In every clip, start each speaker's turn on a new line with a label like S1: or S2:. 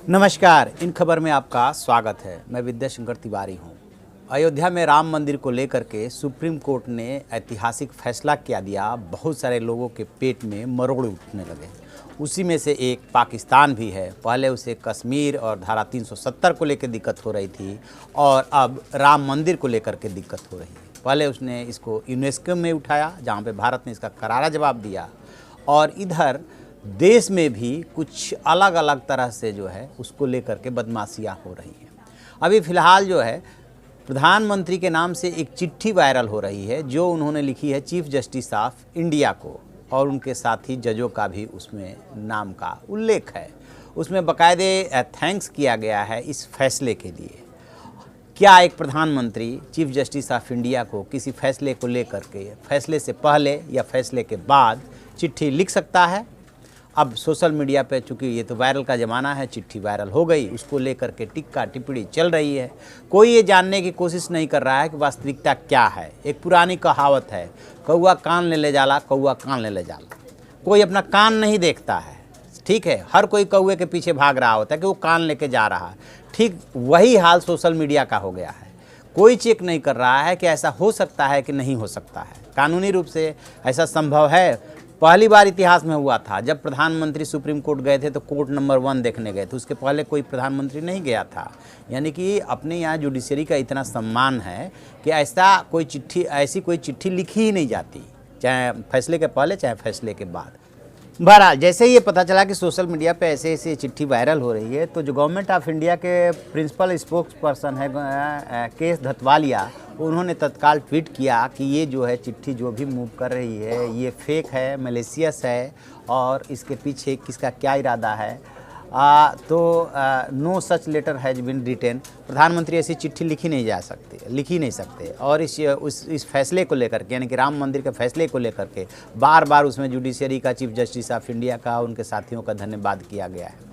S1: नमस्कार, इन खबर में आपका स्वागत है। मैं विद्याशंकर तिवारी हूँ। अयोध्या में राम मंदिर को लेकर के सुप्रीम कोर्ट ने ऐतिहासिक फैसला किया दिया। बहुत सारे लोगों के पेट में मरोड़ उठने लगे। उसी में से एक पाकिस्तान भी है। पहले उसे कश्मीर और धारा 370 को लेकर दिक्कत हो रही थी और अब राम मंदिर को लेकर के दिक्कत हो रही है। पहले उसने इसको यूनेस्को में उठाया, जहाँ पे भारत ने इसका करारा जवाब दिया, और इधर देश में भी कुछ अलग अलग तरह से जो है उसको लेकर के बदमाशियाँ हो रही हैं। अभी फ़िलहाल जो है प्रधानमंत्री के नाम से एक चिट्ठी वायरल हो रही है, जो उन्होंने लिखी है चीफ जस्टिस ऑफ इंडिया को, और उनके साथ ही जजों का भी उसमें नाम का उल्लेख है। उसमें बाकायदे थैंक्स किया गया है इस फैसले के लिए। क्या एक प्रधानमंत्री चीफ जस्टिस ऑफ इंडिया को किसी फैसले को लेकर के, फैसले से पहले या फैसले के बाद चिट्ठी लिख सकता है? अब सोशल मीडिया पे, चूँकि ये तो वायरल का ज़माना है, चिट्ठी वायरल हो गई, उसको लेकर के टिक्का टिप्पणी चल रही है। कोई ये जानने की कोशिश नहीं कर रहा है कि वास्तविकता क्या है। एक पुरानी कहावत है, कौआ कान ले जाला, कौआ कान ले जाला। कोई अपना कान नहीं देखता है, ठीक है। हर कोई कौए के पीछे भाग रहा होता है कि वो कान लेके जा रहा है। ठीक वही हाल सोशल मीडिया का हो गया है। कोई चेक नहीं कर रहा है कि ऐसा हो सकता है कि नहीं हो सकता है। कानूनी रूप से ऐसा संभव है। पहली बार इतिहास में हुआ था जब प्रधानमंत्री सुप्रीम कोर्ट गए थे, तो कोर्ट नंबर 1 देखने गए थे। उसके पहले कोई प्रधानमंत्री नहीं गया था। यानी कि अपने यहाँ जुडिशरी का इतना सम्मान है कि ऐसी कोई चिट्ठी लिखी ही नहीं जाती, चाहे फैसले के पहले चाहे फैसले के बाद। बहरहाल, जैसे ही ये पता चला कि सोशल मीडिया पे ऐसे ऐसे चिट्ठी वायरल हो रही है, तो जो गवर्नमेंट ऑफ इंडिया के प्रिंसिपल स्पोक्स पर्सन है केएस धतवालिया, उन्होंने तत्काल ट्वीट किया कि ये जो है चिट्ठी जो भी मूव कर रही है ये फेक है, मलेशियस है, और इसके पीछे किसका क्या इरादा है। No such letter has been written. प्रधानमंत्री ऐसी चिट्ठी लिख ही नहीं सकते। और इस फैसले को लेकर के, यानी कि राम मंदिर के फैसले को लेकर के बार बार उसमें जुडिशरी का, चीफ जस्टिस ऑफ इंडिया का, उनके साथियों का धन्यवाद किया गया है।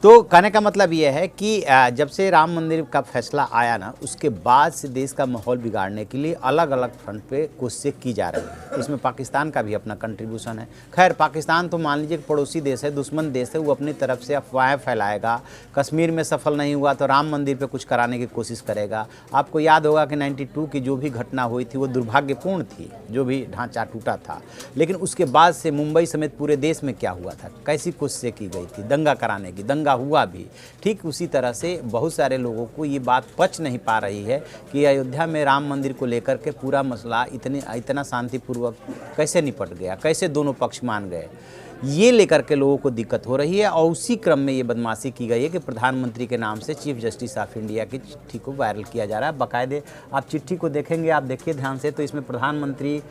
S1: तो कहने का मतलब ये है कि जब से राम मंदिर का फैसला आया ना, उसके बाद से देश का माहौल बिगाड़ने के लिए अलग अलग फ्रंट पे कोशिशें की जा रही है। इसमें पाकिस्तान का भी अपना कंट्रीब्यूशन है। खैर, पाकिस्तान तो मान लीजिए पड़ोसी देश है, दुश्मन देश है, वो अपनी तरफ से अफवाहें फैलाएगा। कश्मीर में सफल नहीं हुआ तो राम मंदिर पे कुछ कराने की कोशिश करेगा। आपको याद होगा कि 92 की जो भी घटना हुई थी वो दुर्भाग्यपूर्ण थी, जो भी ढांचा टूटा था। लेकिन उसके बाद से मुंबई समेत पूरे देश में क्या हुआ था, कैसी कोशिशें की गई थी दंगा कराने की, दंगा हुआ भी। ठीक उसी तरह से बहुत सारे लोगों को ये बात पच नहीं पा रही है कि अयोध्या में राम मंदिर को लेकर के पूरा मसला इतना शांतिपूर्वक कैसे निपट गया, कैसे दोनों पक्ष मान गए, ये लेकर के लोगों को दिक्कत हो रही है। और उसी क्रम में ये बदमाशी की गई है कि प्रधानमंत्री के नाम से चीफ जस्टिस ऑफ इंडिया की चिट्ठी को वायरल किया जा रहा है। बाकायदे आप चिट्ठी को देखेंगे, आप देखिए ध्यान से, तो इसमें प्रधानमंत्री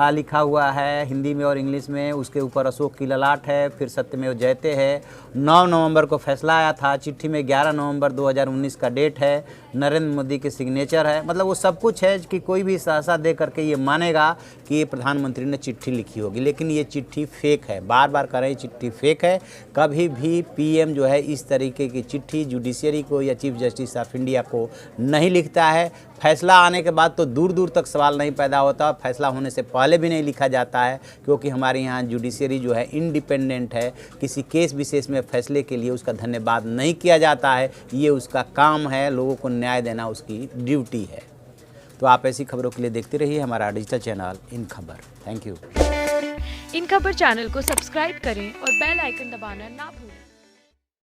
S1: लिखा हुआ है हिंदी में और इंग्लिश में। उसके ऊपर अशोक की ललाट है, फिर सत्यमेव जयते है। 9 नवंबर को फैसला आया था। चिट्ठी में 11 नवंबर 2019 का डेट है। नरेंद्र मोदी के सिग्नेचर है। मतलब वो सब कुछ है कि कोई भी सहसा दे करके ये मानेगा कि ये प्रधानमंत्री ने चिट्ठी लिखी होगी। लेकिन ये चिट्ठी फेक है। बार बार कह रहे हैं चिट्ठी फेक है। कभी भी पीएम जो है इस तरीके की चिट्ठी जुडिशरी को या चीफ जस्टिस ऑफ इंडिया को नहीं लिखता है। फैसला आने के बाद तो दूर दूर तक सवाल नहीं पैदा होता, फैसला होने से पहले भी नहीं लिखा जाता है, क्योंकि हमारे यहाँ जुडिशरी जो है इंडिपेंडेंट है। किसी केस विशेष में फैसले के लिए उसका धन्यवाद नहीं किया जाता है, ये उसका काम है। लोगों को न्याय देना उसकी ड्यूटी है। तो आप ऐसी खबरों के लिए देखते रहिए हमारा डिजिटल चैनल इन खबर। Thank you.
S2: इन खबर चैनल को सब्सक्राइब करें और बेल आइकन दबाना ना भूलें।